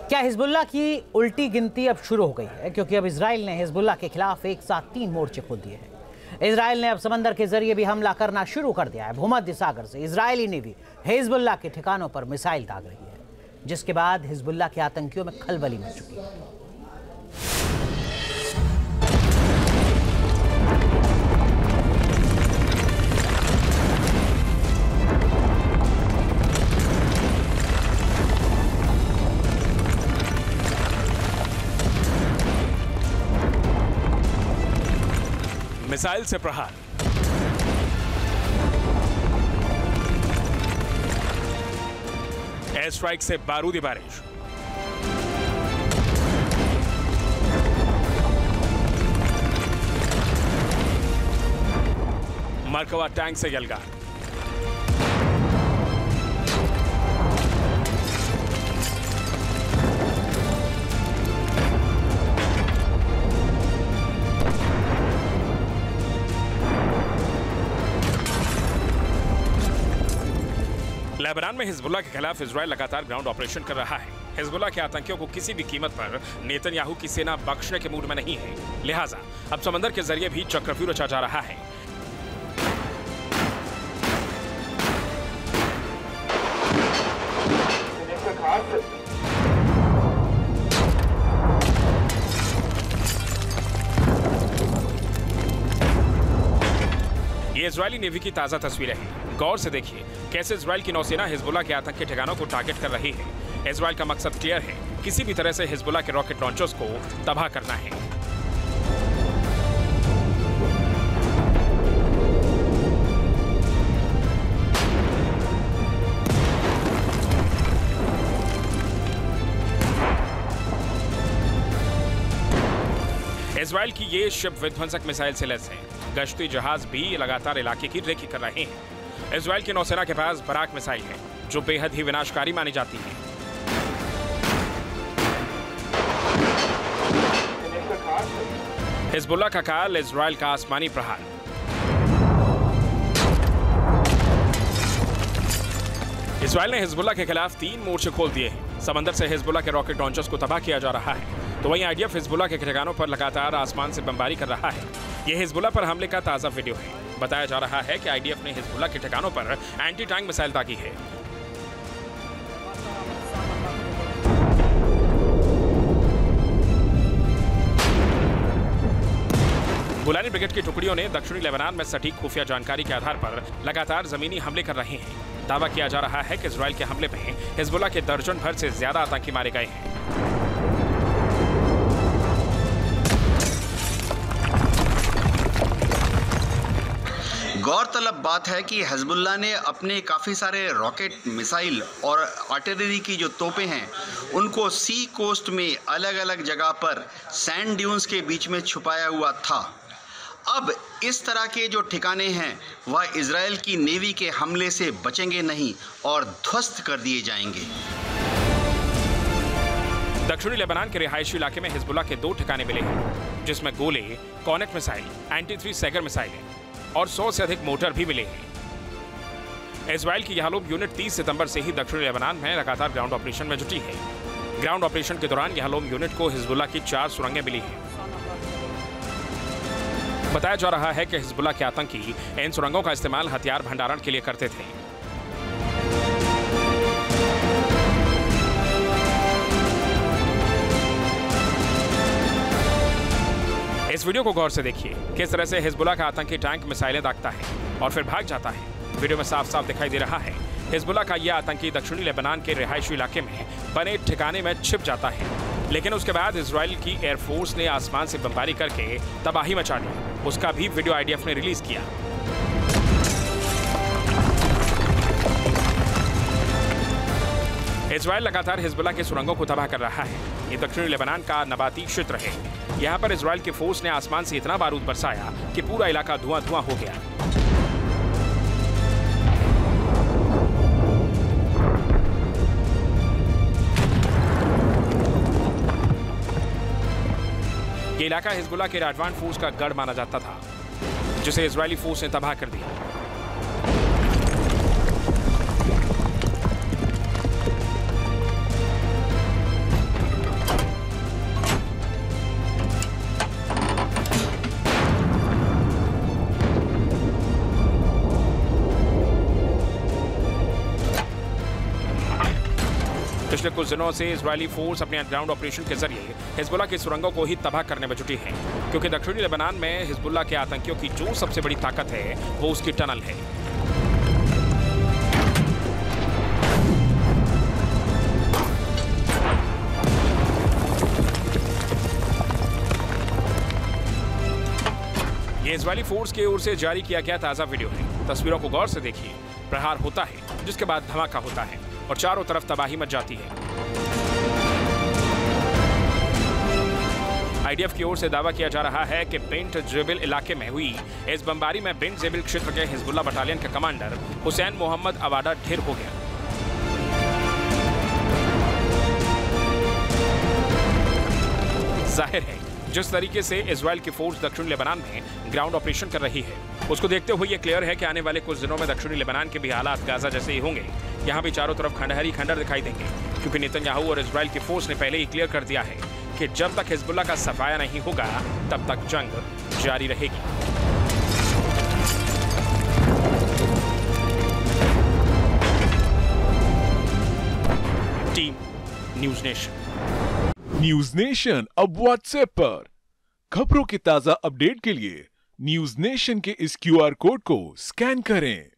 क्या हिजबुल्लाह की उल्टी गिनती अब शुरू हो गई है? क्योंकि अब इजराइल ने हिजबुल्लाह के खिलाफ एक साथ 3 मोर्चे खोल दिए हैं। इजराइल ने अब समंदर के जरिए भी हमला करना शुरू कर दिया है। भूमध्य सागर से इजरायली नेवी हिजबुल्लाह के ठिकानों पर मिसाइल दाग रही है, जिसके बाद हिजबुल्लाह के आतंकियों में खलबली मच चुकी है। मिसाइल से प्रहार, एयर स्ट्राइक से बारूदी बारिश, मरकवा टैंक से यलगार, लेबनान में हिजबुल्लाह के खिलाफ इजराइल लगातार ग्राउंड ऑपरेशन कर रहा है। हिजबुल्लाह के आतंकियों को किसी भी कीमत पर नेतन्याहू की सेना बख्शने के मूड में नहीं है, लिहाजा अब समंदर के जरिए भी चक्रव्यूह रचा जा रहा है। ये इजरायली नेवी की ताजा तस्वीरें हैं। गौर से देखिए कैसे इजराइल की नौसेना हिजबुल्लाह के आतंकी ठिकानों को टारगेट कर रही है। इजराइल का मकसद क्लियर है, किसी भी तरह से हिजबुल्लाह के रॉकेट लॉन्चर्स को तबाह करना है। इजराइल की ये शिप विध्वंसक मिसाइल से लैस है। गश्ती जहाज भी लगातार इलाके की रेकी कर रहे हैं। इजराइल की नौसेना के पास बराक मिसाइल है, जो बेहद ही विनाशकारी मानी जाती है। हिजबुल्लाह का काल, इजराइल का आसमानी प्रहार। इजराइल ने हिजबुल्लाह के खिलाफ 3 मोर्चे खोल दिए हैं। समंदर से हिजबुल्लाह के रॉकेट लॉन्चर्स को तबाह किया जा रहा है, तो वहीं आईडीएफ हिजबुल्लाह के ठिकानों पर लगातार आसमान से बमबारी कर रहा है। यह हिजबुल्लाह पर हमले का ताजा वीडियो है। बताया जा रहा है कि आईडीएफ ने हिजबुल्लाह के ठिकानों पर एंटी टैंक मिसाइल दागी है। गुलानी ब्रिगेड की टुकड़ियों ने दक्षिणी लेबनान में सटीक खुफिया जानकारी के आधार पर लगातार जमीनी हमले कर रहे हैं। दावा किया जा रहा है कि इजराइल के हमले में हिजबुल्लाह के दर्जन भर से ज्यादा आतंकी मारे गए हैं। गौरतलब बात है कि हिजबुल्लाह ने अपने काफ़ी सारे रॉकेट, मिसाइल और आर्टिलरी की जो तोपें हैं उनको सी कोस्ट में अलग अलग जगह पर सैंड ड्यून्स के बीच में छुपाया हुआ था। अब इस तरह के जो ठिकाने हैं वह इजराइल की नेवी के हमले से बचेंगे नहीं और ध्वस्त कर दिए जाएंगे। दक्षिणी लेबनान के रिहायशी इलाके में हिजबुल्लाह के 2 ठिकाने मिले हैं, जिसमें गोले, कॉनेट मिसाइल, एंटी-3 सैगर मिसाइलें और 100 से अधिक मोटर भी मिले हैं। इजराइल की याहलोम यूनिट 30 सितंबर से ही दक्षिणी लेबनान में लगातार ग्राउंड ऑपरेशन में जुटी है। ग्राउंड ऑपरेशन के दौरान याहलोम यूनिट को हिजबुल्लाह की 4 सुरंगें मिली हैं। बताया जा रहा है कि हिजबुल्लाह के आतंकी इन सुरंगों का इस्तेमाल हथियार भंडारण के लिए करते थे। इस वीडियो को गौर से देखिए, किस तरह से हिजबुल्लाह का आतंकी टैंक मिसाइलें दागता है और फिर भाग जाता है। वीडियो में साफ साफ दिखाई दे रहा है हिजबुल्लाह का यह आतंकी दक्षिणी लेबनान के रिहायशी इलाके में बने ठिकाने में छिप जाता है, लेकिन उसके बाद इजराइल की एयरफोर्स ने आसमान से बमबारी करके तबाही मचा दी। उसका भी वीडियो आईडीएफ ने रिलीज किया। इजराइल लगातार हिजबुल्लाह के सुरंगों को तबाह कर रहा है। ये दक्षिणी लेबनान का नबाती क्षेत्र है। यहाँ पर इजराइल की फोर्स ने आसमान से इतना बारूद बरसाया कि पूरा इलाका धुआं-धुआं हो गया। ये इलाका हिजबुल्लाह के राडवान फोर्स का गढ़ माना जाता था, जिसे इजरायली फोर्स ने तबाह कर दिया। पिछले कुछ दिनों से इजरायली फोर्स अपने ग्राउंड ऑपरेशन के जरिए हिजबुल्लाह की सुरंगों को ही तबाह करने में जुटी है, क्योंकि दक्षिणी लेबनान में हिजबुल्लाह के आतंकियों की जो सबसे बड़ी ताकत है वो उसकी टनल है। ये इजरायली फोर्स की ओर से जारी किया गया ताजा वीडियो है। तस्वीरों को गौर से देखिए। प्रहार होता है, जिसके बाद धमाका होता है और चारों तरफ तबाही मच जाती है। आईडीएफ की ओर से दावा किया जा रहा है कि बिंट जेबिल इलाके में हुई इस बमबारी में बिंट जेबिल क्षेत्र के हिजबुल्लाह बटालियन के कमांडर हुसैन मोहम्मद अवाडा ढेर हो गया। जाहिर है, जिस तरीके से इजराइल की फोर्स दक्षिणी लेबनान में ग्राउंड ऑपरेशन कर रही है, उसको देखते हुए ये क्लियर है कि आने वाले कुछ दिनों में दक्षिणी लेबनान के भी हालात गाजा जैसे ही होंगे। यहाँ भी चारों तरफ खंडहर ही खंडहर दिखाई देंगे, क्योंकि नेतन्याहू और इजराइल की फोर्स ने पहले ही क्लियर कर दिया है कि जब तक हिजबुल्लाह का सफाया नहीं होगा तब तक जंग जारी रहेगी। Team news nation. News nation अब व्हाट्सएप पर खबरों के ताजा अपडेट के लिए न्यूज नेशन के इस क्यूआर कोड को स्कैन करें।